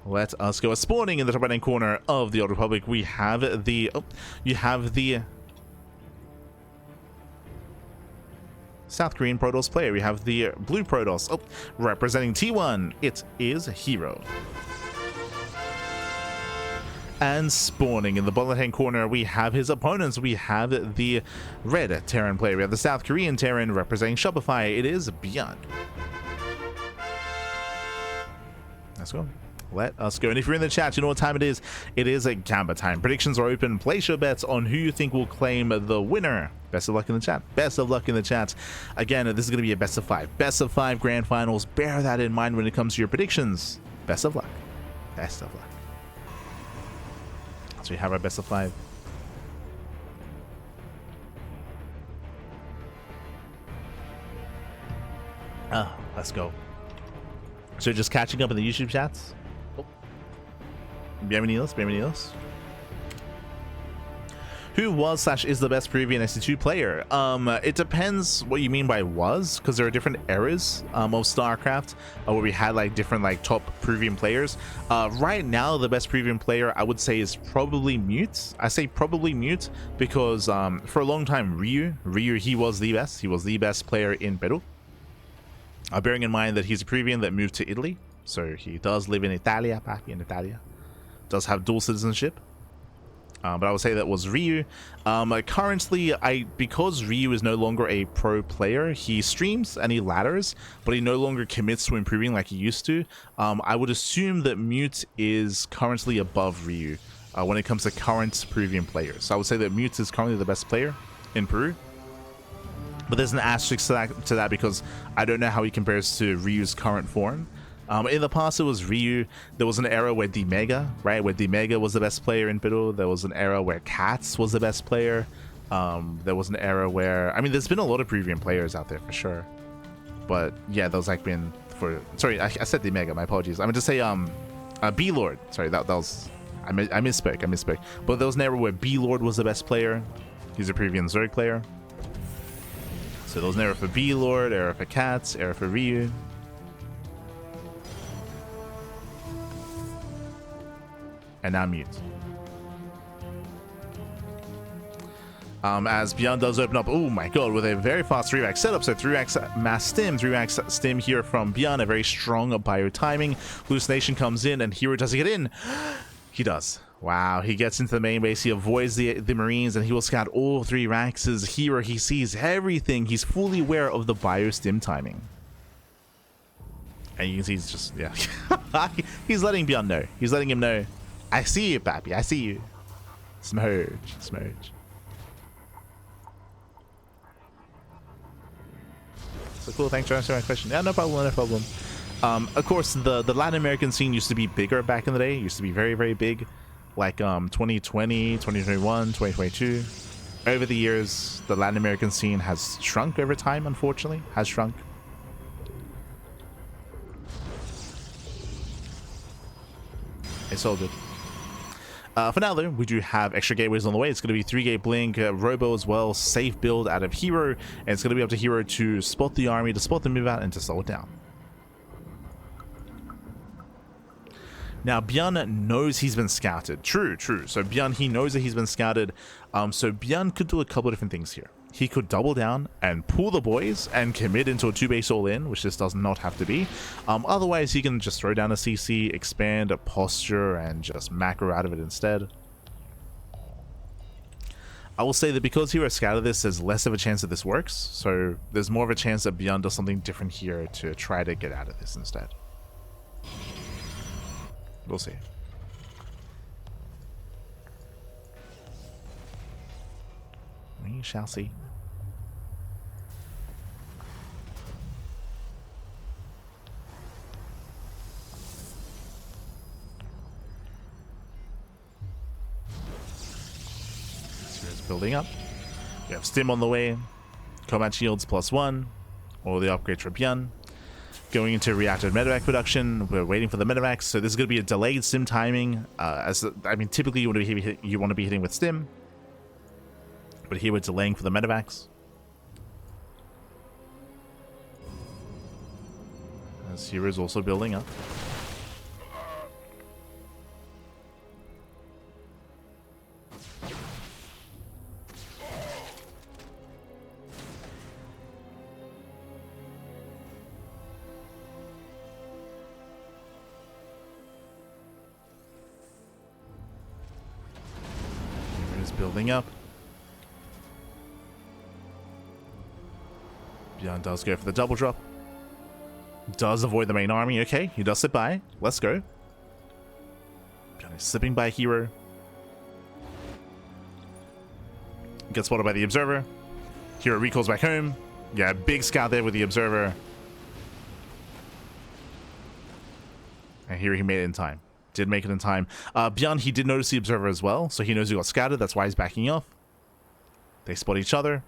let us go. Spawning in the top right-hand corner of the Old Republic, we have the... Oh, you have the South Korean Protoss player. We have the blue Protoss. Oh, representing T1, it is herO. And spawning in the bottom left-hand corner, we have his opponents. We have the red Terran player. We have the South Korean Terran representing Shopify. It is ByuN. Let's go. Let us go. And if you're in the chat, you know what time it is. It is a Gamba time. Predictions are open. Place your bets on who you think will claim the winner. Best of luck in the chat. Best of luck in the chat. Again, this is going to be a best of 5. Best of 5 grand finals. Bear that in mind when it comes to your predictions. Best of luck. Best of luck. So we have our best of 5. Let's go. So just catching up in the YouTube chats. Oh. Bienvenidos. Who was / is the best Peruvian SC2 player? It depends what you mean by was, because there are different eras of StarCraft where we had like different like top Peruvian players. Right now, the best Peruvian player I would say is probably Mute. I say probably Mute because for a long time Ryu he was the best. He was the best player in Peru. Bearing in mind that he's a Peruvian that moved to Italy, so he does live in Italia, does have dual citizenship. But I would say that was Ryu. Currently, because Ryu is no longer a pro player, he streams and he ladders, but he no longer commits to improving like he used to. I would assume that Mute is currently above Ryu when it comes to current Peruvian players. So I would say that Mute is currently the best player in Peru. But there's an asterisk to that because I don't know how he compares to Ryu's current form. In the past, it was Ryu. There was an era where D-Mega, right? Where D-Mega was the best player in Peru. There was an era where Katz was the best player. There was an era where... I mean, there's been a lot of Peruvian players out there for sure. But yeah, those like been for... Sorry, I said D-Mega. My apologies. I meant to say B-Lord. Sorry, that was... I misspoke. But there was an era where B-Lord was the best player. He's a Peruvian Zerg player. So there was an era for B-Lord, era for Katz, era for Ryu. And now Mute. As ByuN does open up, oh my god, with a very fast 3-rack setup. So 3-rack mass stim, 3-rack stim here from ByuN, a very strong bio timing. Hallucination comes in and herO does he get in? He does. Wow, he gets into the main base, he avoids the Marines, and he will scout all 3 racks. herO, he sees everything. He's fully aware of the bio stim timing. And you can see he's just, yeah. He's letting ByuN know. He's letting him know. I see you, Pappy. I see you. Smurge. So cool. Thanks for answering my question. Yeah, no problem. Of course, the Latin American scene used to be bigger back in the day. It used to be very, very big. Like 2020, 2021, 2022. Over the years, the Latin American scene has shrunk over time, unfortunately. Has shrunk. It's all good. For now, though, we do have extra gateways on the way. It's going to be 3-gate blink, robo as well, safe build out of herO, and it's going to be up to herO to spot the army, to spot the move out, and to slow it down. Now, ByuN knows he's been scouted. True. So ByuN, he knows that he's been scouted. So ByuN could do a couple of different things here. He could double down and pull the boys and commit into a 2-base all-in, which this does not have to be. Otherwise, he can just throw down a CC, expand a posture, and just macro out of it instead. I will say that because herO scouted this, there's less of a chance that this works. So there's more of a chance that ByuN does something different here to try to get out of this instead. We'll see. We shall see. Here's building up. We have Stim on the way. Combat shields +1. All the upgrades for ByuN. Going into reactive medevac production. We're waiting for the medevacs, so this is going to be a delayed stim timing. I mean, typically you want to be hitting with stim, but here we're delaying for the medevacs. As herO is also building up. building up. ByuN does go for the double drop. Does avoid the main army. Okay, he does sit by. Let's go. ByuN is slipping by herO. Gets spotted by the observer. herO recalls back home. Yeah, big scout there with the observer. And here he made it in time. Did make it in time. ByuN, he did notice the observer as well, so he knows he got scouted. That's why he's backing off. They spot each other.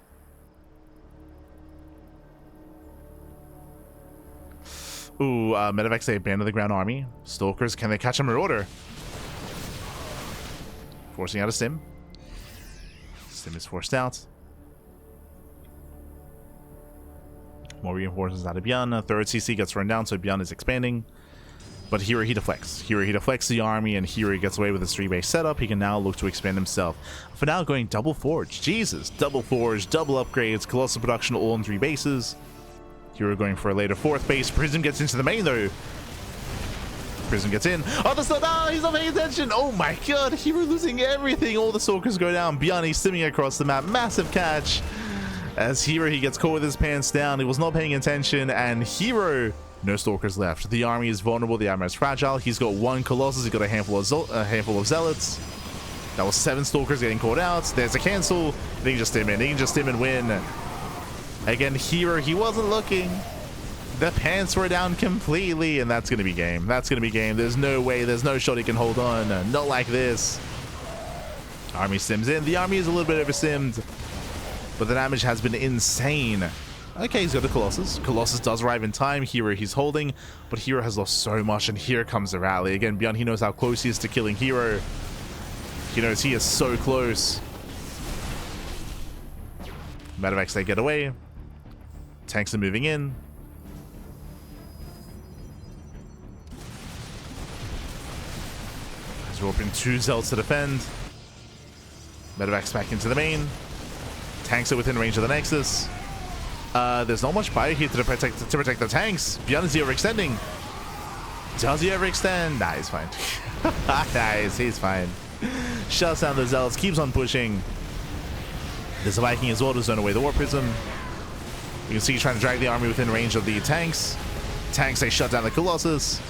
Ooh, Medevacs, they abandon the ground army. Stalkers, can they catch a Marauder? Forcing out a Stim. Stim is forced out. More reinforcements out of ByuN. A third CC gets run down, so ByuN is expanding. But herO, he deflects. herO, he deflects the army, and herO gets away with his 3-base setup. He can now look to expand himself. For now, going double forge. Jesus, double forge, double upgrades, colossal production all in 3 bases. herO going for a later 4th base. Prism gets into the main, though. Prism gets in. Oh, that's not. Ah, he's not paying attention. Oh my god, herO losing everything. All the stalkers go down. ByuN, he's simming across the map. Massive catch. As herO, he gets caught with his pants down. He was not paying attention, and herO. No stalkers left. The army is vulnerable. The army is fragile. He's got 1 Colossus. He's got a handful of Zealots. That was 7 stalkers getting caught out. There's a cancel. They can just stim in. They can just stim and win. Again, herO, he wasn't looking. The pants were down completely, and that's going to be game. That's going to be game. There's no way. There's no shot he can hold on. Not like this. Army stims in. The army is a little bit over-stimmed, but the damage has been insane. Okay, he's got the Colossus. Colossus does arrive in time. herO, he's holding, but herO has lost so much, and here comes the rally. Again, ByuN, he knows how close he is to killing herO. He knows he is so close. Medevacs, they get away. Tanks are moving in. He's dropping 2 Zealots to defend. Medevacs back into the main. Tanks are within range of the Nexus. There's not much bio here to protect the tanks. ByuN, is he overextending? Does he overextend? Nah, he's fine. Nice, he's fine. Shuts down the Zealots, keeps on pushing. There's a Viking as well to zone away the War Prism. You can see he's trying to drag the army within range of the tanks. Tanks, they shut down the Colossus.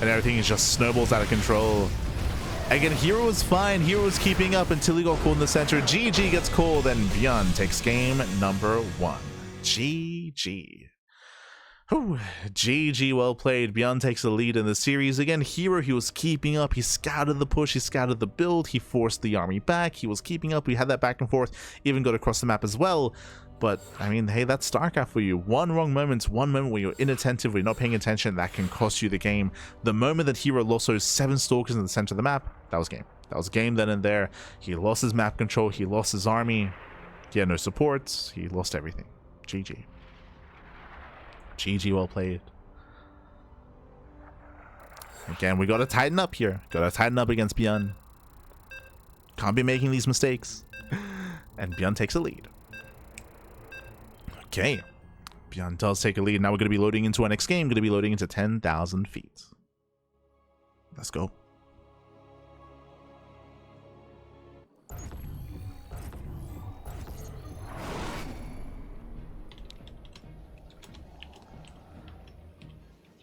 And everything is just snowballs out of control. Again, herO was fine. herO was keeping up until he got called in the center. GG gets called, and ByuN takes game number 1. GG. Whew. GG, well played. ByuN takes the lead in the series. Again, herO, he was keeping up. He scouted the push. He scouted the build. He forced the army back. He was keeping up. We had that back and forth. Even got across the map as well. But, I mean, hey, that's StarCraft for you. One wrong moment, one moment where you're inattentive, where you're not paying attention, that can cost you the game. The moment that herO lost those 7 stalkers in the center of the map, that was game. That was game then and there. He lost his map control. He lost his army. He had no supports. He lost everything. GG. GG, well played. Again, we gotta tighten up here. Gotta tighten up against ByuN. Can't be making these mistakes. And ByuN takes a lead. Okay, ByuN does take a lead. Now we're going to be loading into our next game. Going to be loading into 10,000 feet. Let's go.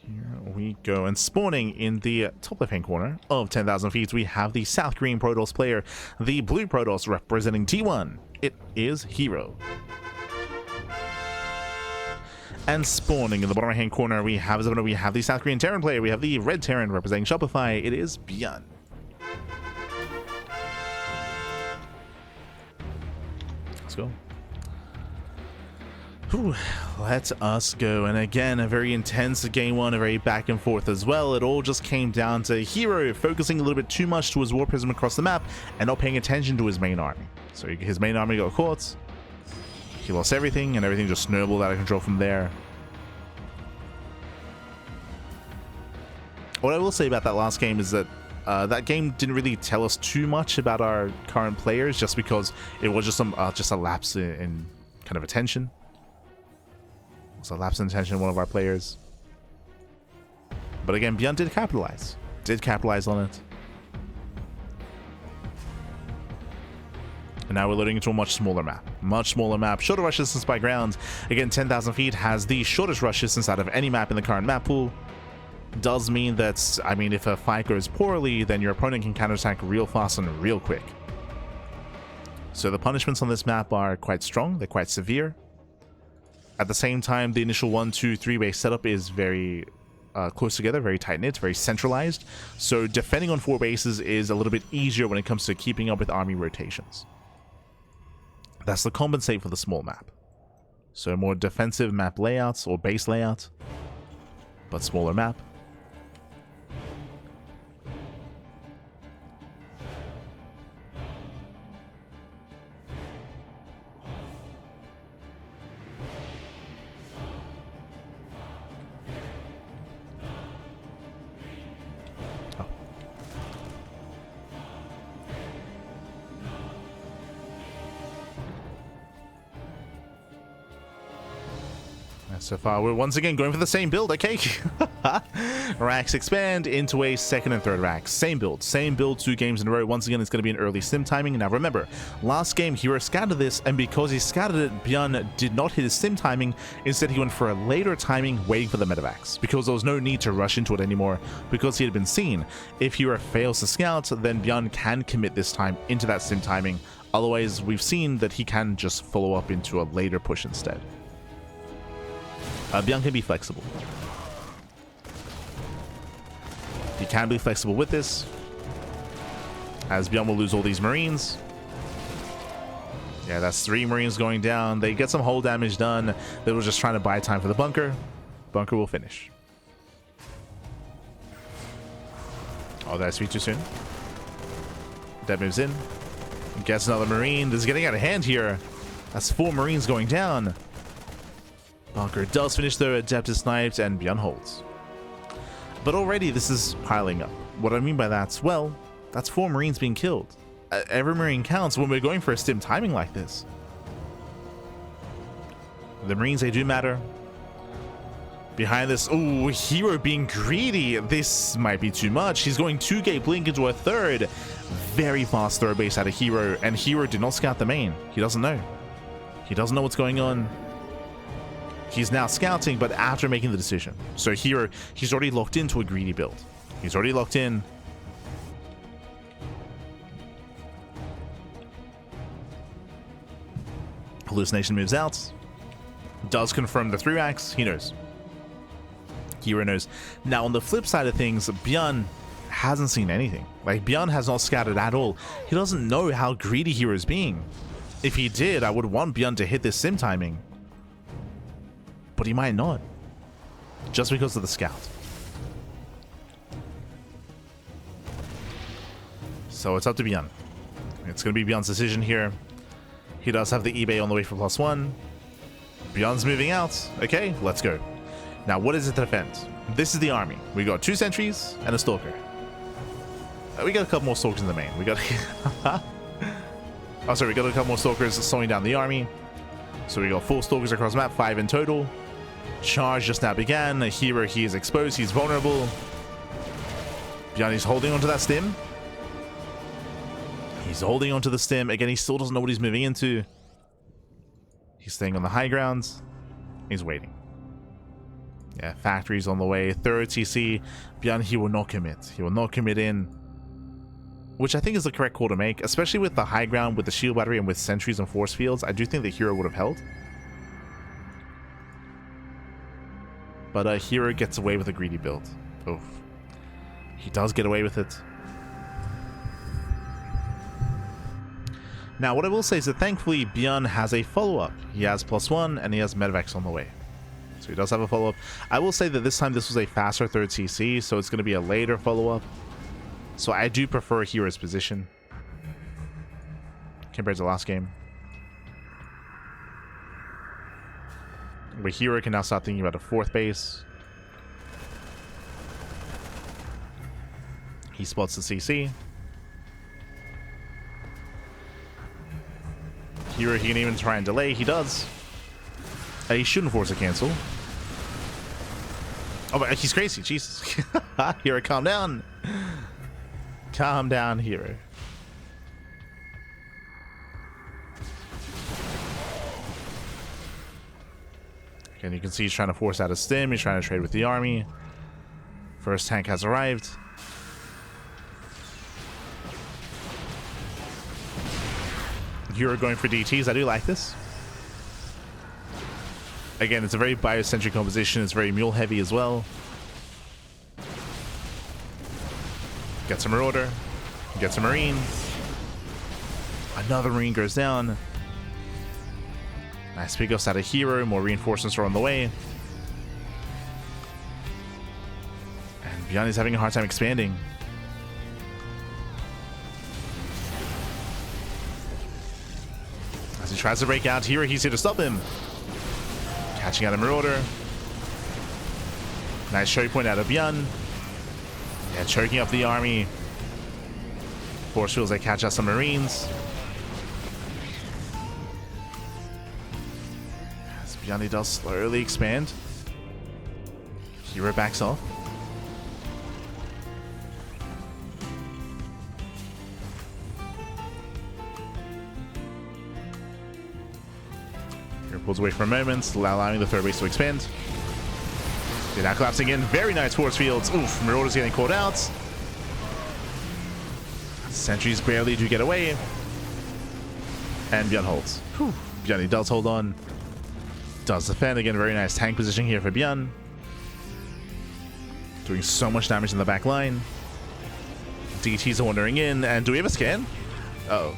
Here we go. And spawning in the top left-hand corner of 10,000 feet, we have the South Green Protoss player, the Blue Protoss representing T1. It is herO. And spawning in the bottom right-hand corner, we have the South Korean Terran player. We have the Red Terran representing Shopify. It is ByuN. Let's go. Whew, let us go. And again, a very intense game 1, a very back and forth as well. It all just came down to herO focusing a little bit too much to his War Prism across the map and not paying attention to his main army. So his main army got caught. He lost everything, and everything just snowballed out of control from there. What I will say about that last game is that that game didn't really tell us too much about our current players, just because it was just a lapse in kind of attention. It was a lapse in attention in one of our players. But again, ByuN did capitalize on it. And now we're loading into a much smaller map. Much smaller map. Shorter rush distance by ground. Again, 10,000 feet has the shortest rush distance out of any map in the current map pool. Does mean that, I mean, if a fight goes poorly, then your opponent can counterattack real fast and real quick. So the punishments on this map are quite strong. They're quite severe. At the same time, the initial 1, 2, 3 base setup is very close together, very tight-knit, very centralized. So defending on 4 bases is a little bit easier when it comes to keeping up with army rotations. That's to compensate for the small map. So more defensive map layouts or base layout, but smaller map. So far, we're once again going for the same build, okay? Racks expand into a second and third rack. Same build 2 games in a row. Once again, it's going to be an early sim timing. Now remember, last game, herO scattered this, and because he scattered it, ByuN did not hit his sim timing. Instead, he went for a later timing, waiting for the medevacs, because there was no need to rush into it anymore, because he had been seen. If herO fails to scout, then ByuN can commit this time into that sim timing. Otherwise, we've seen that he can just follow up into a later push instead. ByuN can be flexible. He can be flexible with this, as ByuN will lose all these Marines. Yeah, that's 3 Marines going down. They get some hull damage done. They were just trying to buy time for the bunker. Bunker will finish. Oh, did I speak too soon? That moves in. Gets another Marine. This is getting out of hand here. That's 4 Marines going down. Bunker does finish the Adeptus sniped, and ByuN holds. But already this is piling up. What I mean by that, well, that's 4 Marines being killed. Every Marine counts when we're going for a stim timing like this. The Marines, they do matter. Behind this, ooh, herO being greedy. This might be too much. He's going 2-gate blink into a third. Very fast third base out of herO, and herO did not scout the main. He doesn't know. He doesn't know what's going on. He's now scouting, but after making the decision. So herO, he's already locked into a greedy build. He's already locked in. Hallucination moves out. Does confirm the 3 racks. He knows. herO knows. Now, on the flip side of things, ByuN hasn't seen anything. Like, ByuN has not scouted at all. He doesn't know how greedy herO is being. If he did, I would want ByuN to hit this sim timing. But he might not, just because of the scout. So it's up to ByuN. It's going to be ByuN's decision here. He does have the eBay on the way for +1. ByuN's moving out. Okay, let's go. Now, what is it to defend? This is the army. We got 2 sentries and a stalker. We got a couple more stalkers in the main. We got... oh, sorry, we got a couple more stalkers slowing down the army. So we got 4 stalkers across the map, 5 in total. Charge just now began. herO, he is exposed. He's vulnerable. ByuN is holding onto that stim. He's holding onto the stim. Again, he still doesn't know what he's moving into. He's staying on the high ground. He's waiting. Yeah, factory's on the way. Third TC. ByuN, he will not commit. He will not commit in. Which I think is the correct call to make. Especially with the high ground, with the shield battery, and with sentries and force fields. I do think that herO would have held. But herO gets away with a greedy build. Oof. He does get away with it. Now, what I will say is that thankfully, ByuN has a follow-up. He has +1, and he has medevacs on the way. So he does have a follow-up. I will say that this time this was a faster 3rd CC, so it's going to be a later follow-up. So I do prefer herO's position compared to last game. Where herO can now start thinking about a 4th base. He spots the CC. herO, he can even try and delay. He does. He shouldn't force a cancel. Oh, but he's crazy. Jesus. herO, calm down. Calm down, herO. Again, you can see he's trying to force out a stim. He's trying to trade with the army. First tank has arrived. herO going for DTs. I do like this. Again, it's a very biocentric composition. It's very mule heavy as well. Get some Marauder. Get some Marine. Another Marine goes down. Nice pickups out of herO. More reinforcements are on the way. And ByuN is having a hard time expanding. As he tries to break out, herO, he's here to stop him. Catching out a Marauder. Nice choke point out of ByuN. Yeah, choking up the army. Force fields, they catch out some Marines. As ByuN does slowly expand. herO backs off. herO pulls away for a moment, allowing the third base to expand. They're now collapsing in. Very nice force fields. Oof, Marauder's getting caught out. Sentries barely do get away. And ByuN holds. Whew. ByuN does hold on. Does defend. Again, very nice tank positioning here for ByuN. Doing so much damage in the back line. DTs are wandering in. And do we have a scan? Uh-oh.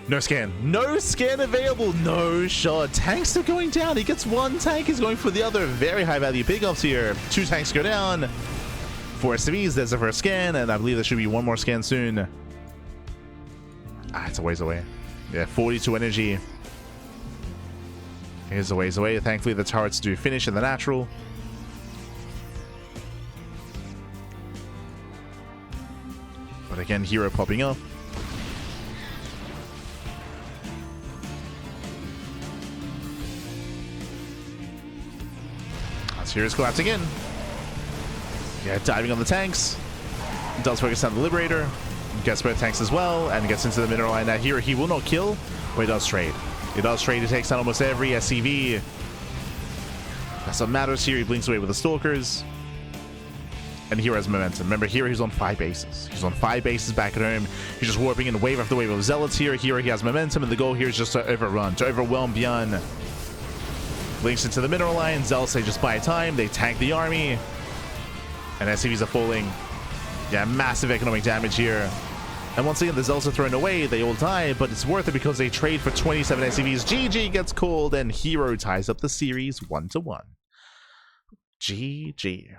No scan. No scan available. No shot. Tanks still going down. He gets one tank. He's going for the other. Very high value pickups here. Two tanks go down. 4 SCVs. There's the first scan. And I believe there should be one more scan soon. Ah, it's a ways away. Yeah, 42 energy. Here's a ways away. Thankfully, the turrets do finish in the natural. But again, herO popping up. herO's collapsing in. Yeah, diving on the tanks. Does focus on the Liberator. Gets both tanks as well, and gets into the mineral line. Now here, he will not kill, but he does trade. He does trade. He takes down almost every SCV. That's what matters here. He blinks away with the Stalkers. And herO has momentum. Remember, here he's on 5 bases. He's on 5 bases back at home. He's just warping in wave after wave of Zealots here. Here he has momentum, and the goal here is just to overrun, to overwhelm ByuN. Blinks into the mineral line. Zealots, they just buy time. They tank the army. And SCVs are falling. Yeah, massive economic damage here. And once again, the Zealots are thrown away. They all die, but it's worth it because they trade for 27 SCVs. GG gets called, and herO ties up the series 1-1. GG.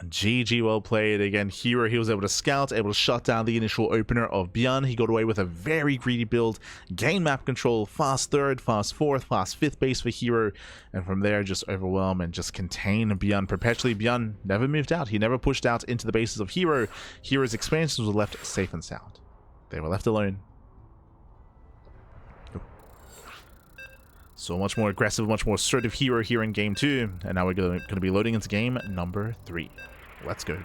GG, well played. Again, herO, he was able to scout, able to shut down the initial opener of ByuN. He got away with a very greedy build, gain map control, fast third, fast fourth, fast fifth base for herO, and from there just overwhelm and just contain ByuN perpetually. ByuN never moved out. He never pushed out into the bases of herO. herO's expansions were left safe and sound. They were left alone. So much more aggressive, much more assertive herO here in game 2. And now we're going to be loading into game number 3. Let's go.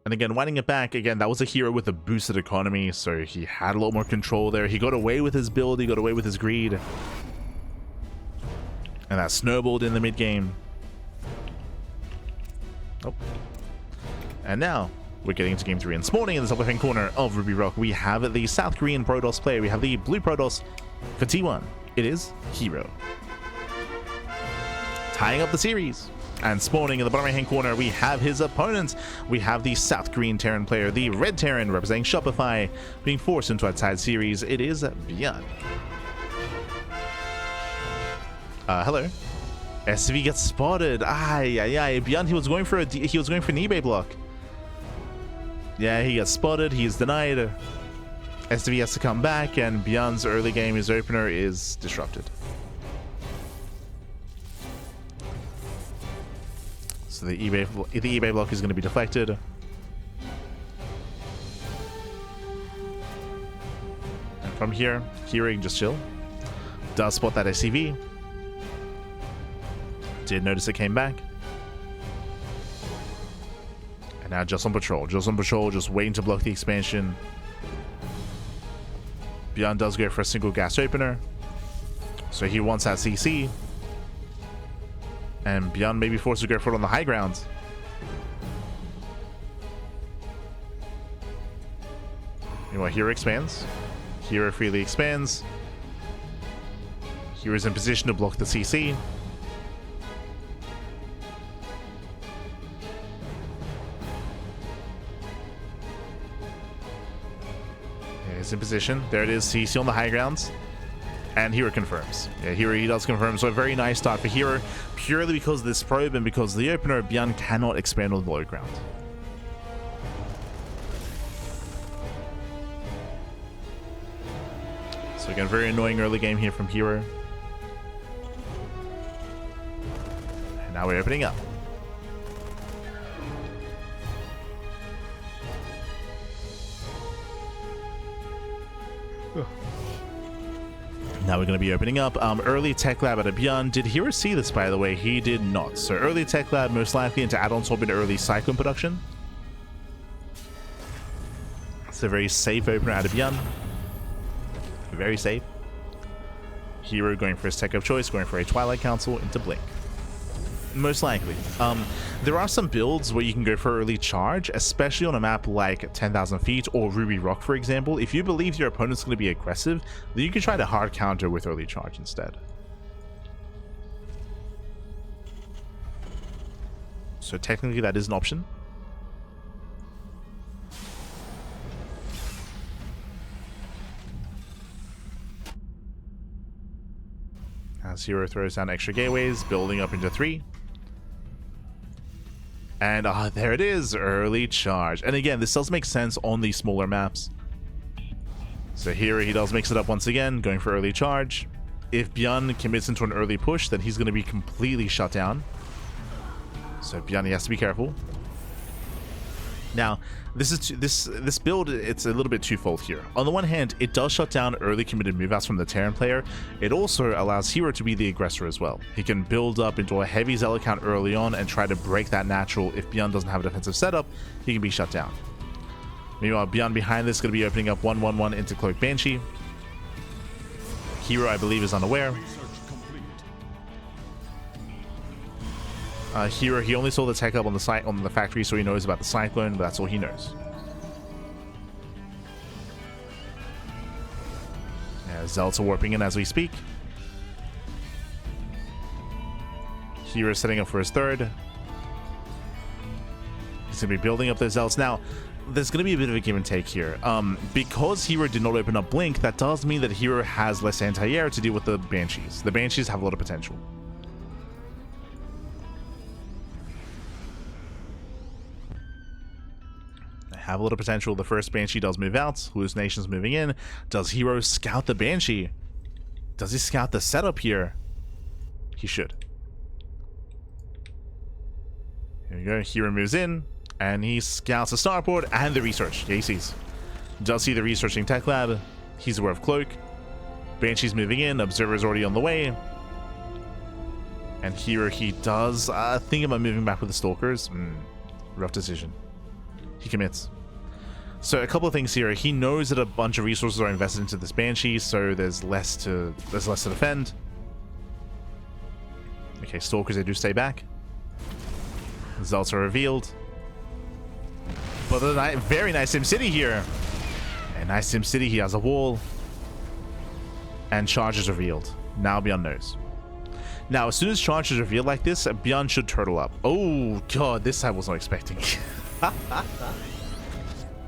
And again, winding it back, again, that was a herO with a boosted economy, so he had a lot more control there. He got away with his build, he got away with his greed. And that snowballed in the mid-game. Oh. And now we're getting into game 3, and spawning in the top left-hand corner of Ruby Rock, we have the South Korean Protoss player. We have the blue Protoss for T1. It is herO. Tying up the series. And spawning in the bottom right-hand corner, we have his opponent. We have the South Korean Terran player, the Red Terran, representing Shopify, being forced into a tied series. It is ByuN. Hello. SV gets spotted. ByuN, he was going for an eBay block. Yeah, he gets spotted. He's denied. SV has to come back, and ByuN's early game, his opener, is disrupted. So the eBay block is going to be deflected. And from here, herO can just chill. Does spot that SCV. Did notice it came back. And now just on patrol. Just on patrol, just waiting to block the expansion. ByuN does go for a single gas opener. So he wants that CC. And ByuN may be forced to go for it on the high ground. You know what? herO expands. herO freely expands. herO's in position to block the CC. He's in position. There it is. CC on the high grounds. And herO confirms. Yeah, herO, he does confirm. So a very nice start for herO, purely because of this probe and because of the opener, ByuN cannot expand on the low ground. So again, very annoying early game here from herO. And now we're opening up. Now we're going to be opening up early tech lab at a ByuN. Did herO see this, by the way? He did not. So early tech lab, most likely into add-on swap into early cyclone production. It's a very safe opener at a ByuN. Very safe. herO going for his tech of choice, going for a Twilight Council into Blink. Most likely. There are some builds where you can go for early charge, especially on a map like 10,000 feet or Ruby Rock, for example. If you believe your opponent's going to be aggressive, then you can try to hard counter with early charge instead. So technically that is an option. As herO throws down extra gateways, building up into 3. And there it is, early charge. And again, this does make sense on these smaller maps. So here he does mix it up once again, going for early charge. If ByuN commits into an early push, then he's going to be completely shut down. So ByuN, he has to be careful. Now, this build, it's a little bit twofold here. On the one hand, it does shut down early committed move-outs from the Terran player. It also allows herO to be the aggressor as well. He can build up into a heavy Zealot count early on and try to break that natural. If ByuN doesn't have a defensive setup, he can be shut down. Meanwhile, ByuN behind this is going to be opening up 1/1/1 into Cloak Banshee. herO, I believe, is unaware. herO, he only saw the tech up on the site on the factory, so he knows about the cyclone, but that's all he knows. Yeah, Zealots are warping in as we speak. herO is setting up for his third. He's going to be building up those Zealots. Now, there's going to be a bit of a give and take here. Because herO did not open up Blink, that does mean that herO has less anti-air to deal with the Banshees. The Banshees have a lot of potential. Have a lot of potential. The first Banshee does move out. Hallucination's moving in. Does herO scout the Banshee? Does he scout the setup here? He should. Here we go. herO moves in, and he scouts the starport and the research. Yeah, he sees. Does see the researching tech lab. He's aware of Cloak. Banshee's moving in. Observer's already on the way. And herO, he does think about moving back with the Stalkers. Rough decision. He commits. So a couple of things here. He knows that a bunch of resources are invested into this Banshee, so there's less to defend. Okay, Stalkers, they do stay back. Zealots are revealed. But a very nice SimCity here. A nice SimCity. He has a wall. And charge is revealed. Now ByuN knows. Now, as soon as charge is revealed like this, ByuN should turtle up. Oh, God, this I was not expecting.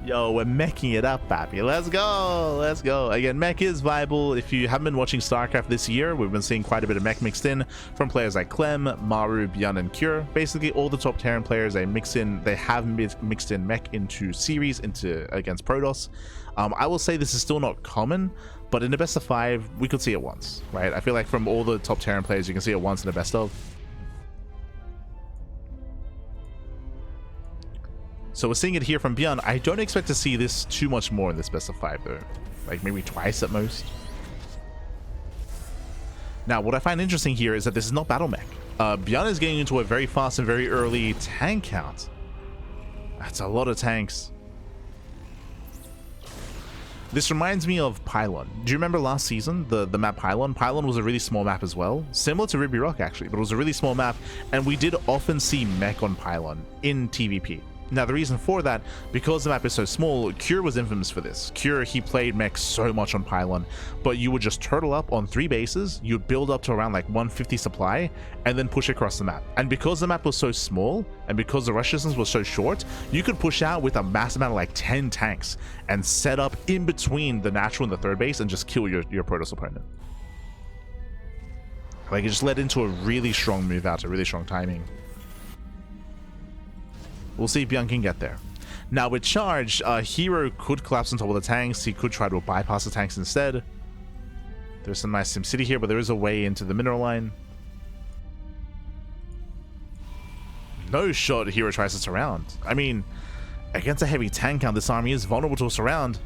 Yo, we're meching it up, pappy. Let's go. Let's go. Again, mech is viable. If you haven't been watching StarCraft this year, we've been seeing quite a bit of mech mixed in from players like Clem, Maru, ByuN, and Cure. Basically, all the top Terran players, they have mixed in mech into series, against Protoss. I will say this is still not common, but in the best of 5, we could see it once, right? I feel like from all the top Terran players, you can see it once in the best of. So we're seeing it here from ByuN. I don't expect to see this too much more in this best of 5 though. Like maybe twice at most. Now what I find interesting here is that this is not battle mech. ByuN is getting into a very fast and very early tank count. That's a lot of tanks. This reminds me of Pylon. Do you remember last season, the map Pylon? Pylon was a really small map as well. Similar to Ruby Rock, actually, but it was a really small map, and we did often see mech on Pylon in TVP. Now, the reason for that, because the map is so small, Cure was infamous for this. Cure, he played mech so much on Pylon, but you would just turtle up on 3 bases, you'd build up to around like 150 supply, and then push across the map. And because the map was so small, and because the rush distance was so short, you could push out with a mass amount of like 10 tanks, and set up in between the natural and the 3rd base, and just kill your Protoss opponent. Like, it just led into a really strong move out, a really strong timing. We'll see if ByuN can get there. Now with charge, herO could collapse on top of the tanks. He could try to bypass the tanks instead. There's some nice SimCity here, but there is a way into the mineral line. No shot herO tries to surround. I mean, against a heavy tank count, this army is vulnerable to a surround.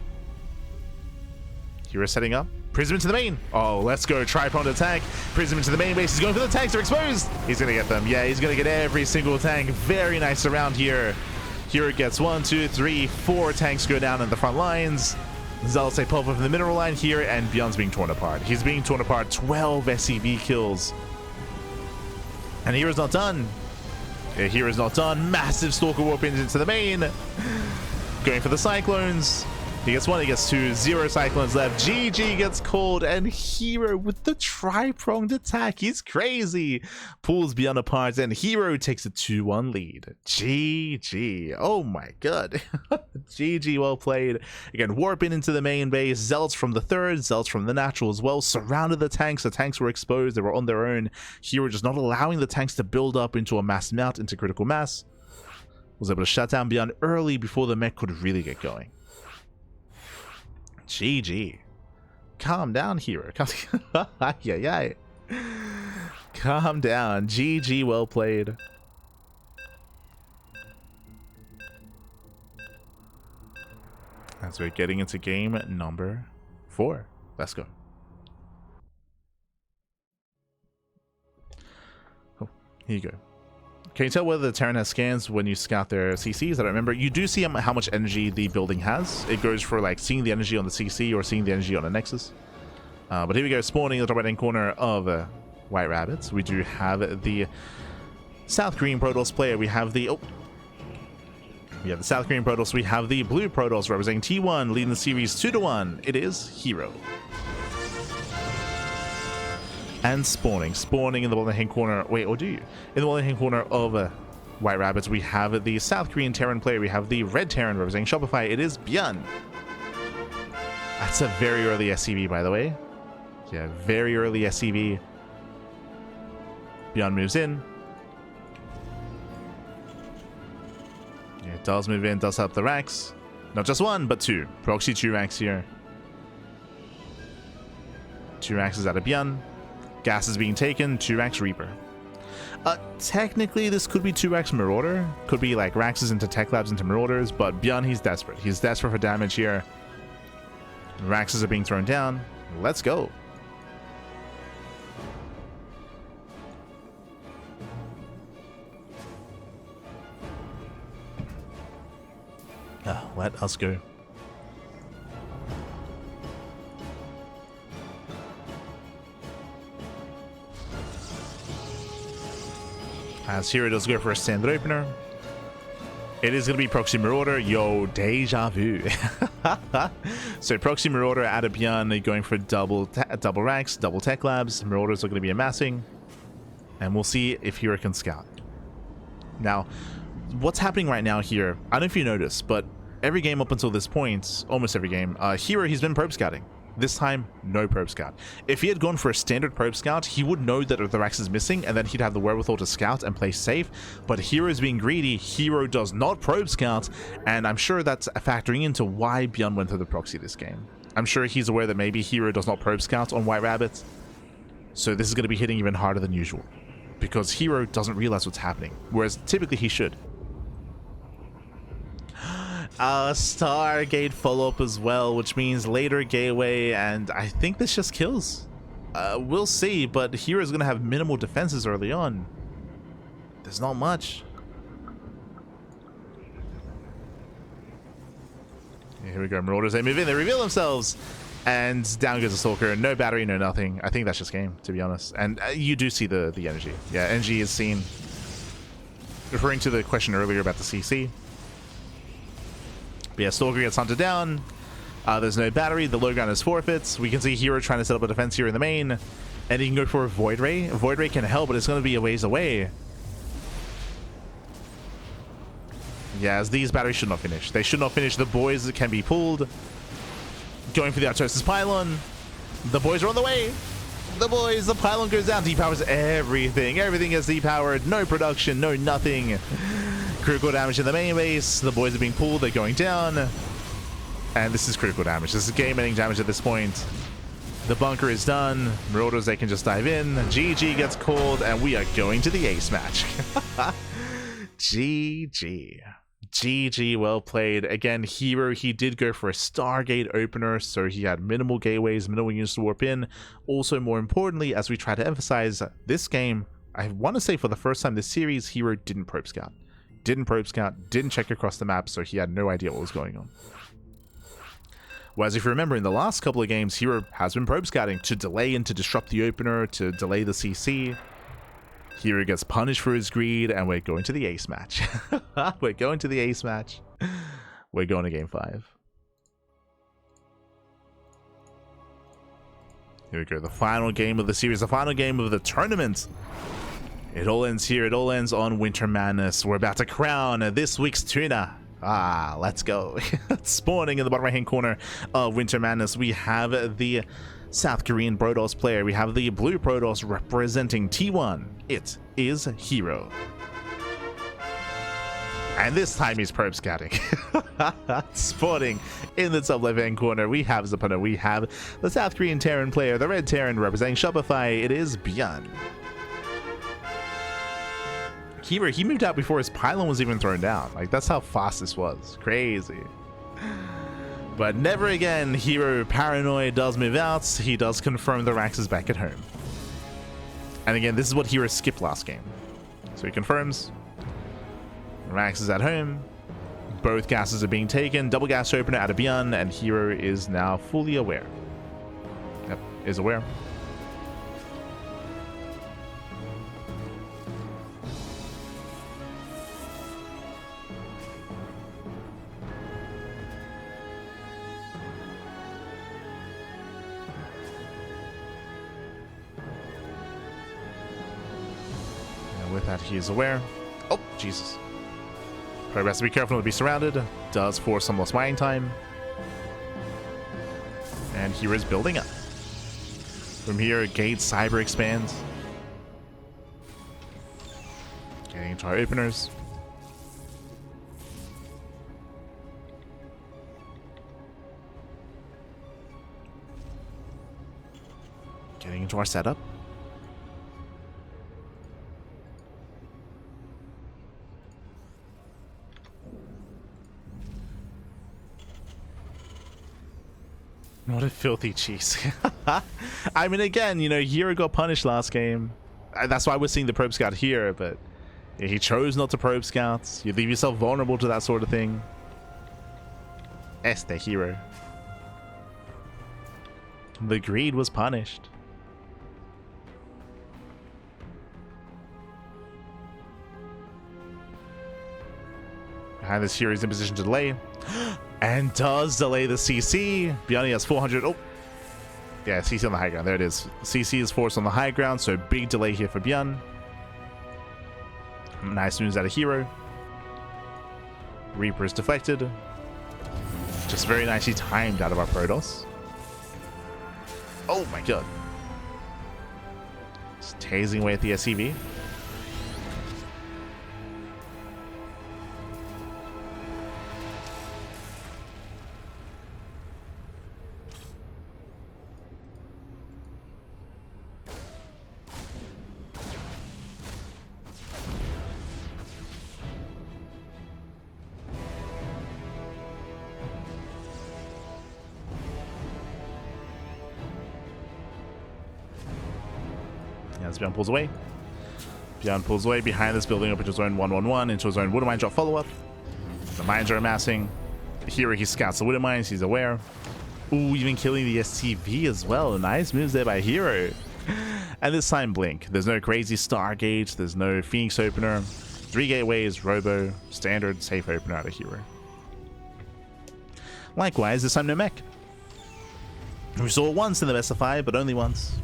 herO setting up. Prism into the main. Oh, let's go. Tri-pronged attack. Prism into the main base. He's going for the tanks. They're exposed. He's going to get them. Yeah, he's going to get every single tank. Very nice around here. herO gets 1, 2, 3, 4 tanks go down in the front lines. Zealots they pop up in the mineral line here, and ByuN's being torn apart. He's being torn apart. 12 SCV kills. And hero's not done. Yeah, hero's not done. Massive Stalker Warp into the main. Going for the Cyclones. He gets 1, he gets 2, 0 Cyclones left. GG gets called, and herO with the tri-pronged attack. He's crazy. Pulls ByuN apart, and herO takes a 2-1 lead. GG. Oh my god. GG, well played. Again, warping into the main base. Zealots from the 3rd, Zealots from the natural as well. Surrounded the tanks. The tanks were exposed. They were on their own. herO just not allowing the tanks to build up into a mass mount, into critical mass. Was able to shut down ByuN early before the mech could really get going. GG. Calm down, herO. Yeah. Calm down. GG, well played. As we're getting into game number 4. Let's go. Oh, here you go. Can you tell whether the Terran has scans when you scout their CCs? I don't remember. You do see how much energy the building has. It goes for like seeing the energy on the CC or seeing the energy on a Nexus. But here we go, spawning in the top right hand corner of White Rabbits. We do have the South Korean Protoss player. We have the the South Korean Protoss. We have the Blue Protoss representing T1, leading the series 2-1. It is herO. And spawning in the bottom hand corner. Wait, or do you? In the bottom hand corner of White Rabbits, we have the South Korean Terran player. We have the Red Terran representing Shopify. It is ByuN. That's a very early SCV, by the way. Yeah, very early SCV. ByuN moves in. Yeah, it does move in, does help the racks. Not just 1, but 2. Proxy 2 racks here. 2 racks is out of ByuN. Gas is being taken, 2 racks Reaper. Technically, this could be 2 racks Marauder. Could be like Raxes into Tech Labs into Marauders, but ByuN, he's desperate. He's desperate for damage here. Raxes are being thrown down. Let's go. Let us go. As herO does go for a standard opener. It is going to be Proxy Marauder. Yo, deja vu. So Proxy Marauder out of ByuN, going for double racks, double tech labs. Marauders are going to be amassing. And we'll see if herO can scout. Now, what's happening right now here, I don't know if you noticed, but every game up until this point, almost every game, herO, he's been probe scouting. This time, no probe scout. If he had gone for a standard probe scout, he would know that the Rax is missing, and then he'd have the wherewithal to scout and play safe. But herO's being greedy. herO does not probe scout, and I'm sure that's factoring into why ByuN went for the proxy this game. I'm sure he's aware that maybe herO does not probe scout on White Rabbits, so this is going to be hitting even harder than usual, because herO doesn't realize what's happening, whereas typically he should. Stargate follow-up as well, which means later gateway, and I think this just kills. We'll see, but hero's gonna have minimal defenses early on. There's not much. Here we go. Marauders, they move in, they reveal themselves. And down goes the Stalker. No battery, no nothing. I think that's just game, to be honest. And you do see the energy. Yeah, energy is seen. Referring to the question earlier about the CC. But yeah, Stalker gets hunted down. There's no battery. The low ground is forfeits. We can see herO trying to set up a defense here in the main. And he can go for a Void Ray. A Void Ray can help, but it's going to be a ways away. Yeah, as these batteries should not finish. They should not finish. The boys can be pulled. Going for the Artosis Pylon. The boys are on the way. The boys, the pylon goes down. Depowers everything. Everything is depowered. No production, no nothing. Critical damage in the main base. The boys are being pulled. They're going down. And this is critical damage. This is game-ending damage at this point. The bunker is done. Marauders, they can just dive in. GG gets called, and we are going to the ace match. GG. GG, well played. Again, herO, he did go for a Stargate opener, so he had minimal gateways, minimal units to warp in. Also, more importantly, as we try to emphasize, this game, I want to say for the first time this series, herO didn't probe scout. Didn't check across the map, so he had no idea what was going on. Whereas if you remember, in the last couple of games, herO has been probe scouting to delay and to disrupt the opener, to delay the CC. herO gets punished for his greed, and we're going to the ace match. We're going to the ace match. We're going to game 5. Here we go, the final game of the series, the final game of the tournament. It all ends here. It all ends on Winter Madness. We're about to crown this week's tuna. Ah, let's go. Spawning in the bottom right-hand corner of Winter Madness, we have the South Korean Protoss player. We have the blue Protoss representing T1. It is herO. And this time he's probe scouting. Spawning in the top left-hand corner, we have his opponent. We have the South Korean Terran player, the red Terran representing Shopify. It is ByuN. herO, he moved out before his pylon was even thrown down. Like, that's how fast this was. Crazy. But never again. herO Paranoid does move out. He does confirm the Rax is back at home. And again, this is what herO skipped last game. So he confirms Rax is at home. Both gases are being taken. Double gas opener out of ByuN, and herO is now fully aware. Yep, is aware. With that, he is aware. Oh, Jesus. Probably has to be careful not to be surrounded. Does force some lost mining time. And herO is building up. From here, Gate Cyber expands. Getting into our openers. Getting into our setup. What a filthy cheese. I mean, again, you know, herO got punished last game. That's why we're seeing the probe scout here, but he chose not to probe scouts. You leave yourself vulnerable to that sort of thing. Este herO. The greed was punished. Behind this, herO is in position to delay. And does delay the CC. ByuN has 400. Oh, yeah, CC on the high ground. There it is. CC is forced on the high ground, so big delay here for ByuN. Nice moves out of herO. Reaper is deflected. Just very nicely timed out of our Protoss. Oh my god. Just tasing away at the SCV. As ByuN pulls away. ByuN pulls away behind this building up into zone 111 into a zone water mine drop follow-up. The mines are amassing. Here he scouts the Widow Mines. He's aware. Ooh, even killing the STV as well. Nice moves there by herO. And this time Blink. There's no crazy Stargate. There's no Phoenix opener. 3 gateways, Robo, standard, safe opener out of herO. Likewise, this time no mech. We saw it once in the best of 5, but only once.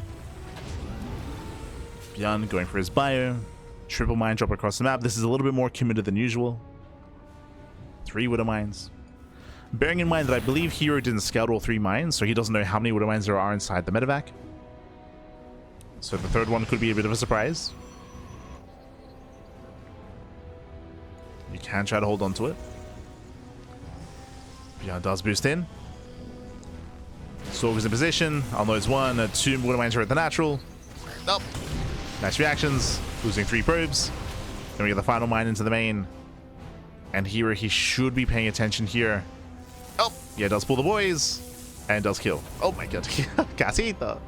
ByuN going for his bio. Triple mine drop across the map. This is a little bit more committed than usual. 3 Widow Mines. Bearing in mind that I believe herO didn't scout all 3 mines, so he doesn't know how many Widow Mines there are inside the medevac. So the third one could be a bit of a surprise. You can try to hold on to it. ByuN does boost in. Sorg is in position. I'll know it's 1. 2 Widow Mines are at the natural. Nope. Nice reactions. Losing 3 probes. Then we get the final mine into the main. And here he should be paying attention here. Oh, yeah, does pull the boys. And does kill. Oh my god. Casita.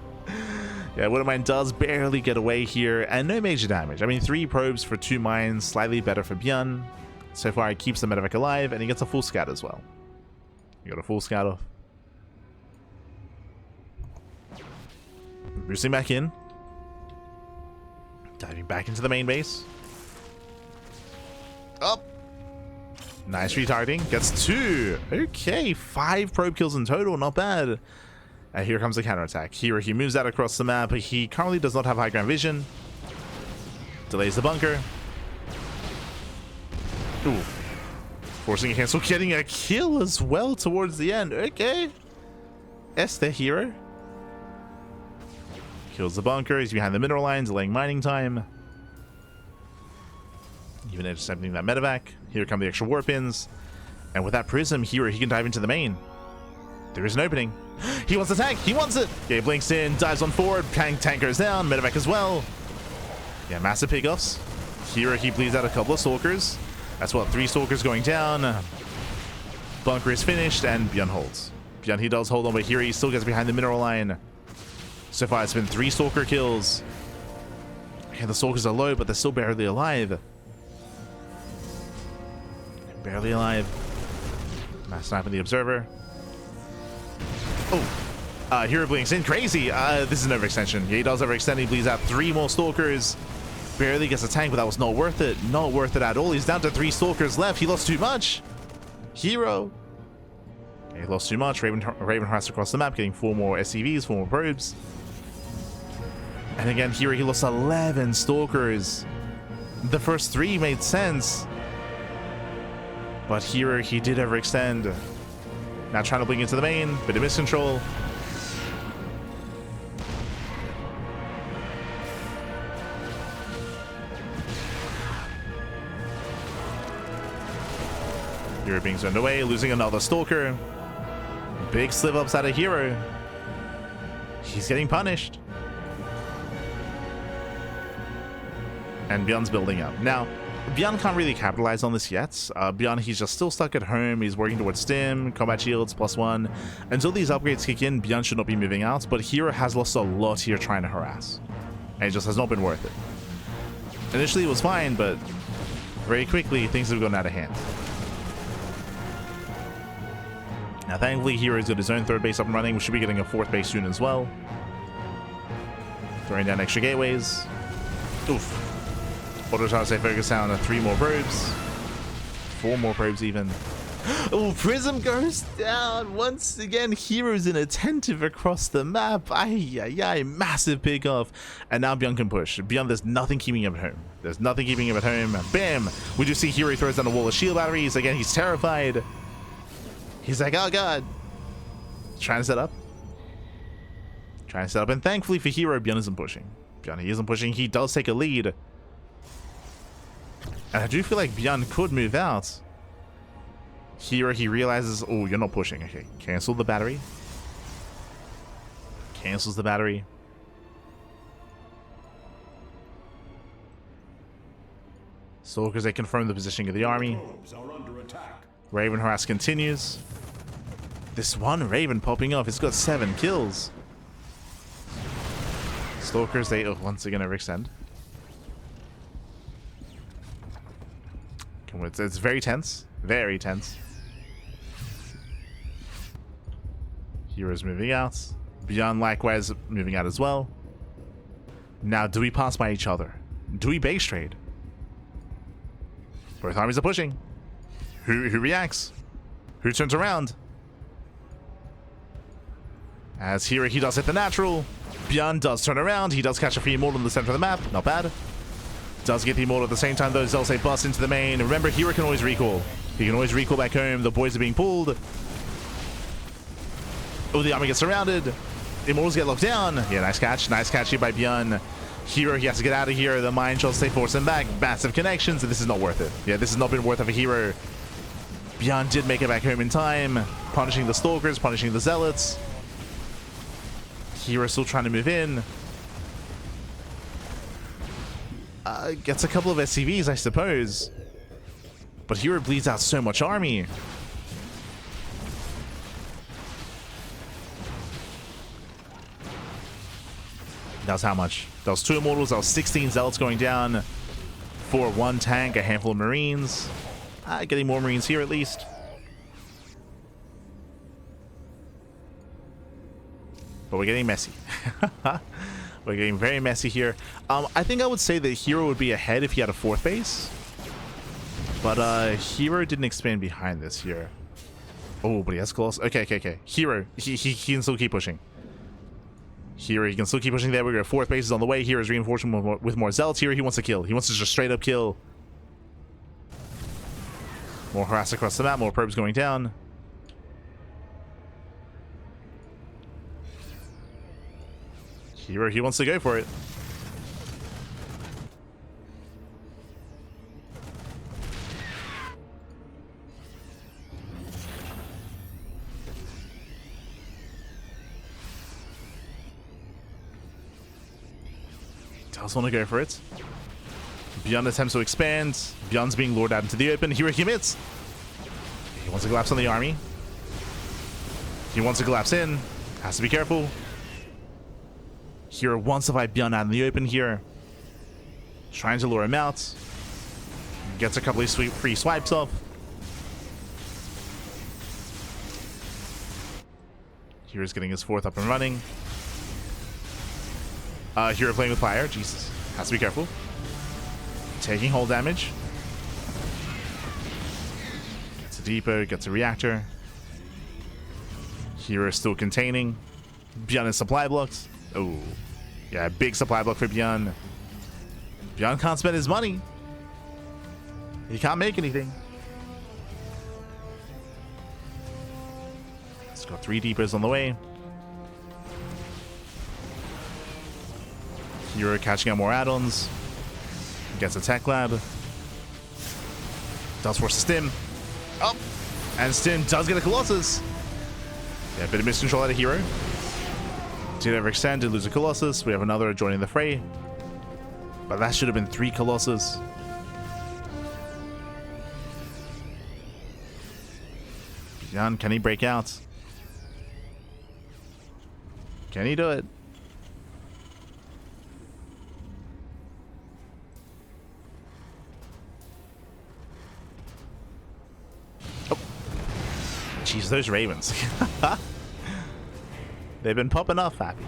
Yeah, Widow Mine does barely get away here. And no major damage. I mean, 3 probes for 2 mines. Slightly better for ByuN. So far, he keeps the medevac alive. And he gets a full scout as well. You got a full scout off. Boosting back in. Diving back into the main base. Up. Nice retargeting. Gets 2. Okay, 5 probe kills in total. Not bad. And here comes the counterattack. Here he moves out across the map. He currently does not have high ground vision. Delays the bunker. Ooh. Forcing a cancel. Getting a kill as well towards the end. Okay. The herO. Kills the bunker. He's behind the mineral lines, delaying mining time. Even intercepting that medevac. Here come the extra warp ins. And with that prism here, he can dive into the main. There is an opening. He wants the tank. He wants it. Yeah, he blinks in, dives on forward. Tankers down. Medevac as well. Yeah, massive pickoffs. Here he bleeds out a couple of stalkers. That's what, 3 stalkers going down. Bunker is finished, and ByuN holds. ByuN, he does hold on, but here he still gets behind the mineral line. So far, it's been 3 stalker kills. Yeah, the stalkers are low, but they're still barely alive. Barely alive. Mass snipe in the observer. Oh, herO blinks in. Crazy. This is an overextension. Yeah, he does overextend. He bleeds out 3 more stalkers. Barely gets a tank, but that was not worth it. Not worth it at all. He's down to 3 stalkers left. He lost too much. herO. Yeah, he lost too much. Raven harassed across the map, getting 4 more SCVs, 4 more probes. And again, here he lost 11 stalkers. The first 3 made sense. But here he did overextend. Now trying to blink into the main, bit of miscontrol. Here being zoned away, losing another stalker. Big slip ups out of herO. He's getting punished. And ByuN's building up. Now, ByuN can't really capitalize on this yet. ByuN, he's just still stuck at home. He's working towards stim, combat shields, +1. Until these upgrades kick in, ByuN should not be moving out, but herO has lost a lot here trying to harass. And it just has not been worth it. Initially it was fine, but very quickly things have gone out of hand. Now thankfully herO's got his own 3rd base up and running. We should be getting a 4th base soon as well. Throwing down extra gateways. Oof. Auto say focus down to 3 more probes. 4 more probes even. Oh, prism goes down once again. herO's inattentive across the map. Ay, massive pick off. And now ByuN can push. ByuN, there's nothing keeping him at home. There's nothing keeping him at home. Bam! We do see herO throws down a wall of shield batteries. Again, he's terrified. He's like, oh god. Trying to set up. And thankfully for herO, ByuN isn't pushing. ByuN, he isn't pushing. He does take a lead. And I do feel like ByuN could move out. herO, he realizes, oh, you're not pushing. Okay, cancel the battery. Cancels the battery. Stalkers, they confirm the positioning of the army. Raven harass continues. This one Raven popping off, it's got 7 kills. Stalkers, they once again overextend. It's very tense. Very tense. Hero's moving out. ByuN likewise moving out as well. Now, do we pass by each other? Do we base trade? Both armies are pushing. Who reacts? Who turns around? As here he does hit the natural. ByuN does turn around. He does catch a free immortal in the center of the map. Not bad. Does get the immortal at the same time though. Zelsay busts into the main. Remember, hero can always recall. He can always recall back home. The boys are being pulled. Oh, the army gets surrounded. The immortals get locked down. Yeah, nice catch. Nice catch here by ByuN. Hero, he has to get out of here. The mine shots, they force him back. Massive connections. This is not worth it. Yeah, this has not been worth it for hero. ByuN did make it back home in time. Punishing the stalkers, punishing the zealots. Hero still trying to move in. Gets a couple of SCVs, I suppose. But hero bleeds out so much army. That was how much? That was 2 immortals, that was 16 zealots going down. For 1 tank, a handful of marines. Getting more marines here at least. But we're getting messy. We're getting very messy here. I think I would say that hero would be ahead if he had a 4th base. But hero didn't expand behind this here. Oh, but he has close. Okay. Hero, he can still keep pushing. Here he can still keep pushing there. We got 4th base is on the way. Here is reinforcement with more zealots. Here he wants to kill. He wants to just straight up kill. More harass across the map. More probes going down. Here he wants to go for it. Does want to go for it. ByuN attempts to expand. ByuN's being lured out into the open. Here he commits. He wants to collapse on the army. He wants to collapse in. Has to be careful. Hero wants to fight ByuN out in the open here. Trying to lure him out. Gets a couple of free swipes off. Hero's getting his 4th up and running. Hero playing with fire. Jesus. Has to be careful. Taking hull damage. Gets a depot. Gets a reactor. Hero is still containing. ByuN is supply blocks. Oh. Yeah, big supply block for ByuN. ByuN can't spend his money. He can't make anything. He's got 3 depots on the way. Hero catching up more add-ons. Gets a tech lab. Does force a stim. Oh! And stim does get a Colossus. Yeah, a bit of miscontrol out of hero. Did overextend, did lose a Colossus. We have another joining the fray. But that should have been 3 Colossus. ByuN, can he break out? Can he do it? Jeez, those ravens. They've been popping off, happy.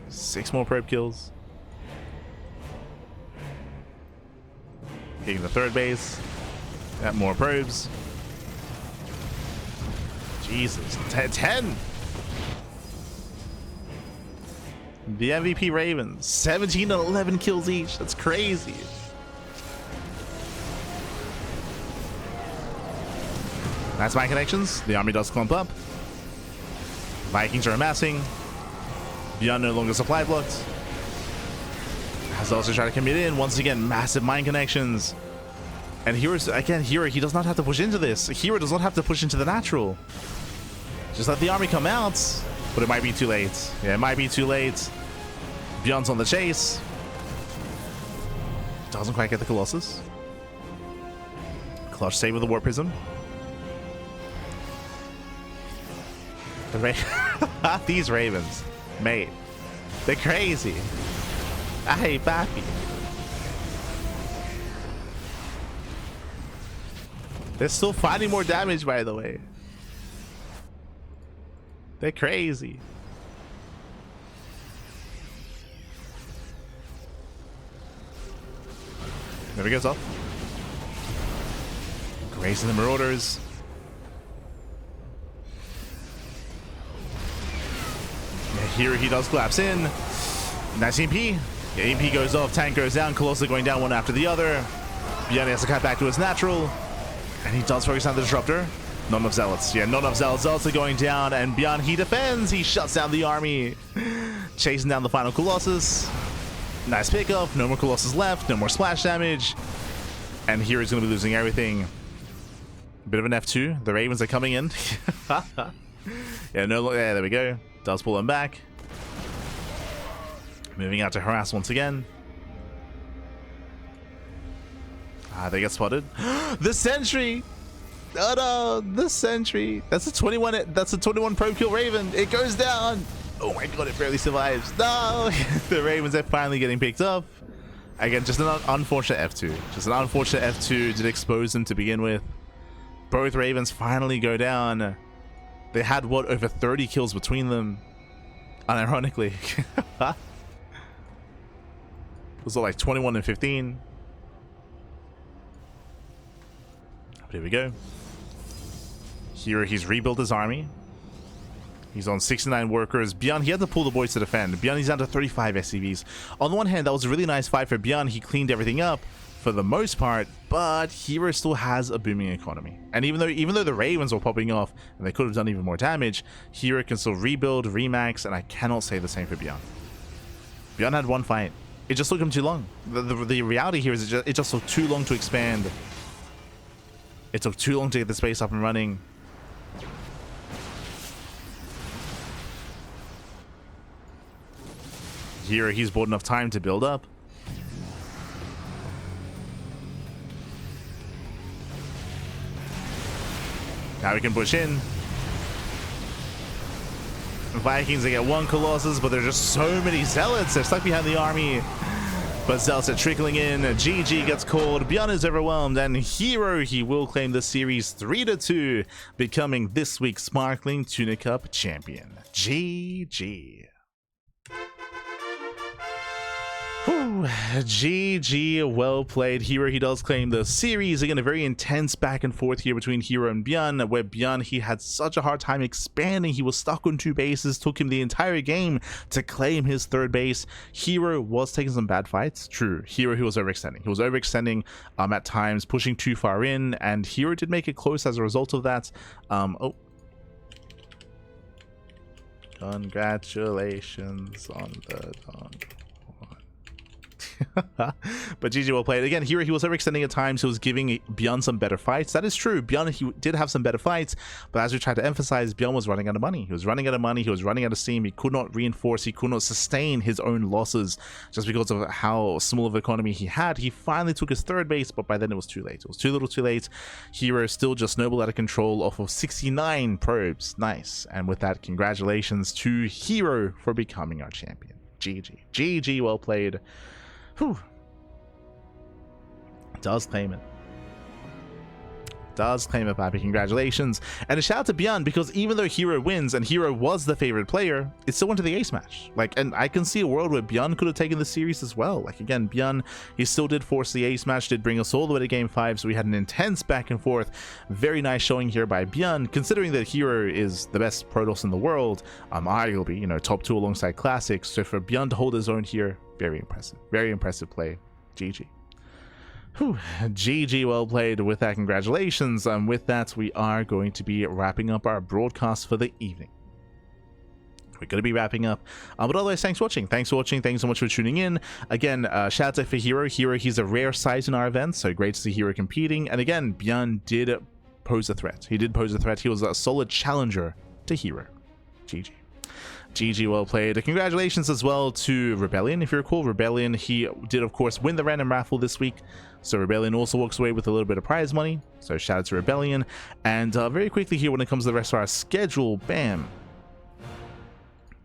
6 more probe kills. Getting the 3rd base. Got more probes. Jesus. 10! The MVP Ravens. 17 and 11 kills each. That's crazy. That's my connections. The army does clump up. Vikings are amassing. ByuN no longer supply blocked. Has also tried to commit in. Once again, massive mine connections. And hero's again, hero, he does not have to push into this. Hero does not have to push into the natural. Just let the army come out. But it might be too late. Yeah, it might be too late. ByuN's on the chase. Doesn't quite get the Colossus. Clutch save with the War Prism. These ravens, mate, they're crazy. I hate Bappy. They're still finding more damage, by the way. They're crazy. There he goes off. Grazing the Marauders. Yeah, here he does collapse in. Nice EMP. Yeah, EMP goes off, tank goes down, Colossus going down one after the other. ByuN has to cut back to his natural. And he does focus on the disruptor. Not enough zealots. Yeah, not enough zealots. Zealots are going down, and ByuN, he defends. He shuts down the army. Chasing down the final Colossus. Nice pickup. No more Colossus left. No more splash damage. And here he's going to be losing everything. Bit of an F2. The Ravens are coming in. Yeah, no, yeah, there we go. Does pull them back. Moving out to harass once again. They get spotted. The sentry. Oh no, the sentry. That's a 21. That's a 21 pro kill Raven. It goes down. Oh my god, it barely survives. No, the Ravens are finally getting picked up. Again, just an unfortunate F2. Just an unfortunate F2 did expose them to begin with. Both Ravens finally go down. They had what, over 30 kills between them. Unironically. Was it like 21 and 15? But here we go. Here he's rebuilt his army. He's on 69 workers. ByuN, he had to pull the boys to defend. ByuN, he's down to 35 SCVs. On the one hand, that was a really nice fight for ByuN. He cleaned everything up for the most part, but herO still has a booming economy. And even though the Ravens were popping off and they could have done even more damage, herO can still rebuild, remax, and I cannot say the same for ByuN. ByuN had one fight. It just took him too long. The reality here is it just took too long to expand. It took too long to get the space up and running. Here he's bought enough time to build up. Now we can push in. Vikings, they get one Colossus, but there's just so many Zealots. They're stuck behind the army. But Zealots are trickling in. GG gets called. ByuN is overwhelmed. And herO, he will claim the series 3-2, becoming this week's Sparkling Tuna Cup champion. GG. Whew. GG, well played. herO, he does claim the series. Again, a very intense back and forth here between herO and ByuN, where ByuN, he had such a hard time expanding. He was stuck on 2 bases. Took him the entire game to claim his 3rd base. herO was taking some bad fights. True. herO, he was overextending. He was overextending at times, pushing too far in, and herO did make it close as a result of that. Oh. Congratulations on the but GG, well played. Again, here he was overextending at times. He was giving ByuN some better fights. That is true. ByuN, he did have some better fights, but as we tried to emphasize, ByuN was running out of money. He was running out of money. He was running out of steam. He could not reinforce. He could not sustain his own losses just because of how small of an economy he had. He finally took his 3rd base, but by then it was too late. It was too little too late. herO still just snowballed out of control off of 69 probes. Nice. And with that, congratulations to herO for becoming our champion. GG. GG, well played. Whew. Does claim it. Does claim it, Pappy. Congratulations. And a shout out to ByuN, because even though herO wins and herO was the favorite player, it still went to the ace match. Like, and I can see a world where ByuN could have taken the series as well. Like, again, ByuN, he still did force the ace match, did bring us all the way to game 5, so we had an intense back and forth. Very nice showing here by ByuN, considering that herO is the best Protoss in the world, arguably, you know, top 2 alongside Classics. So for ByuN to hold his own here, very impressive play. GG. Whew. GG, well played. With that, congratulations. With that, we are going to be wrapping up our broadcast for the evening. We're going to be wrapping up, but otherwise, thanks for watching. Thanks so much for tuning in. Again, shout out for herO. herO, he's a rare sight in our events, so great to see herO competing. And again, ByuN did pose a threat. He did pose a threat. He was a solid challenger to herO. GG. GG, well played. Congratulations as well to Rebellion. If you recall, Rebellion, he did of course win the random raffle this week, so Rebellion also walks away with a little bit of prize money, so shout out to Rebellion. And very quickly here, when it comes to the rest of our schedule, bam,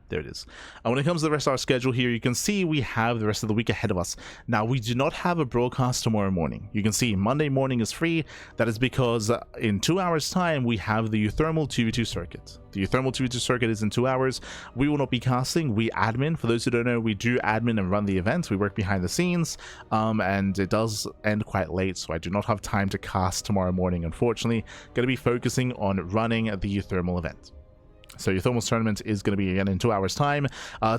There it is. When it comes to the rest of our schedule here, you can see we have the rest of the week ahead of us. Now, we do not have a broadcast tomorrow morning. You can see Monday morning is free. That is because in 2 hours time, we have the Euthermal 2v2 circuit. The Euthermal 2v2 circuit is in 2 hours. We will not be casting. We admin. For those who don't know, we do admin and run the event. We work behind the scenes, and it does end quite late, so I do not have time to cast tomorrow morning, unfortunately. Going to be focusing on running the Euthermal event. So your Thermals tournament is going to be again in 2 hours time.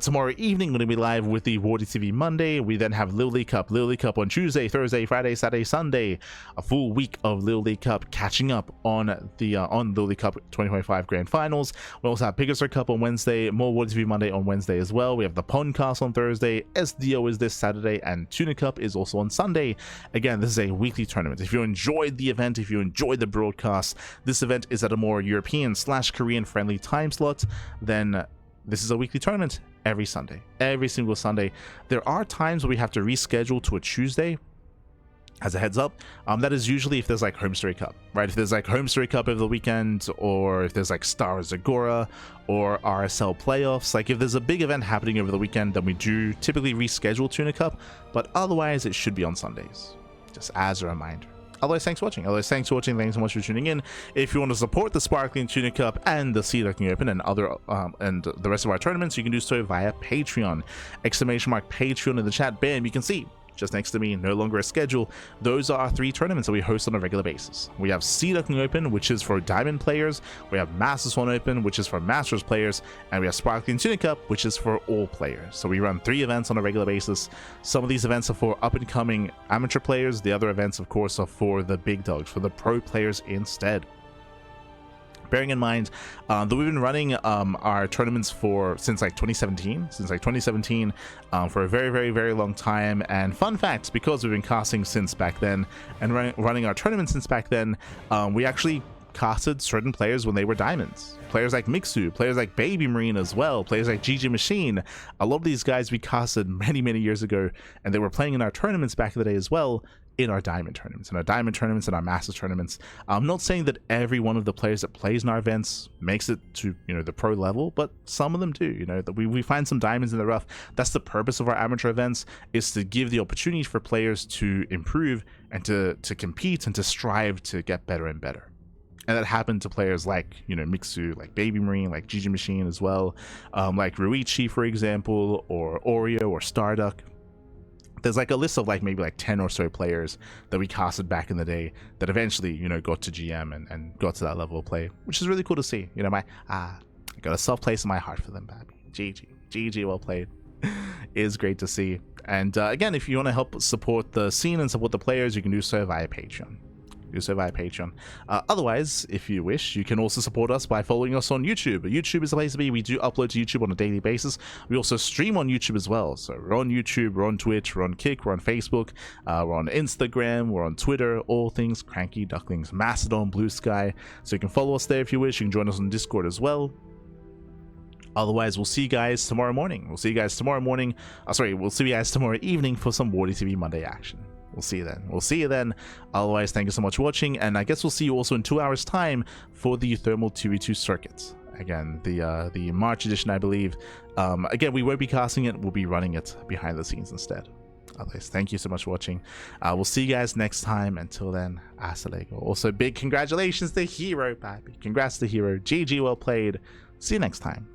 Tomorrow evening, going to be live with the Wardy TV Monday. We then have Little League Cup on Tuesday, Thursday, Friday, Saturday, Sunday. A full week of Little League Cup, catching up on the Little League Cup 2025 Grand Finals. We also have Pegasus Cup on Wednesday, more Wardy TV Monday on Wednesday as well. We have the Pondcast on Thursday, SDO is this Saturday, and Tuna Cup is also on Sunday. Again, this is a weekly tournament. If you enjoyed the event, if you enjoyed the broadcast, this event is at a more European/Korean friendly time slot, then this is a weekly tournament every Sunday, every single Sunday. There are times where we have to reschedule to a Tuesday. As a heads up, that is usually if there's like Home Story Cup, right? If there's like Home Story Cup over the weekend, or if there's like Star Zagora or RSL playoffs, like if there's a big event happening over the weekend, then we do typically reschedule Tuna Cup, but otherwise it should be on Sundays, just as a reminder. Otherwise, thanks for watching. Thanks so much for tuning in. If you want to support the Sparkling Tuna Cup and the Ducklings Open and other and the rest of our tournaments, you can do so via Patreon. !Patreon in the chat. Bam, you can see just next to me, no longer a schedule. Those are our 3 tournaments that we host on a regular basis. We have Ducklings Open, which is for Diamond players. We have Masters 1 Open, which is for Masters players. And we have Sparkling Tuna Cup, which is for all players. So we run 3 events on a regular basis. Some of these events are for up-and-coming amateur players. The other events, of course, are for the big dogs, for the pro players instead. Bearing in mind that we've been running our tournaments since like 2017 for a very long time. And fun facts, because we've been casting since back then and running our tournaments since back then, we actually casted certain players when they were diamonds. Players like Mixu, players like Baby Marine as well, players like GG Machine. A lot of these guys we casted many years ago, and they were playing in our tournaments back in the day as well, in our diamond tournaments, and our Masters tournaments. I'm not saying that every one of the players that plays in our events makes it to, the pro level, but some of them do. That we find some diamonds in the rough. That's the purpose of our amateur events, is to give the opportunity for players to improve and to compete and to strive to get better and better. And that happened to players like, Mixu, like Baby Marine, like GG Machine as well, like Ruichi, for example, or Oreo, or Starduck. There's like a list of maybe 10 or so players that we casted back in the day that eventually, got to GM and got to that level of play, which is really cool to see. I got a soft place in my heart for them, baby. GG, well played. It is great to see. And again, if you want to help support the scene and support the players, you can do so via Patreon. Otherwise, if you wish, you can also support us by following us on YouTube. YouTube is the place to be. We do upload to YouTube on a daily basis. We also stream on YouTube as well. So we're on YouTube, we're on Twitch, we're on Kick, we're on Facebook, we're on Instagram, we're on Twitter, all things Cranky, Ducklings, Mastodon, Blue Sky. So you can follow us there if you wish. You can join us on Discord as well. Otherwise, we'll see you guys tomorrow morning. We'll see you guys tomorrow evening for some Wardy TV Monday action. We'll see you then. Otherwise, thank you so much for watching, and I guess we'll see you also in 2 hours time for the Thermal 2v2 circuit. Again, the March edition, I believe. Again, we won't be casting it, we'll be running it behind the scenes instead. Otherwise, thank you so much for watching. We'll see you guys next time. Until then, hasta luego. Also, big congratulations to herO, baby. Congrats to herO. GG, well played. See you next time.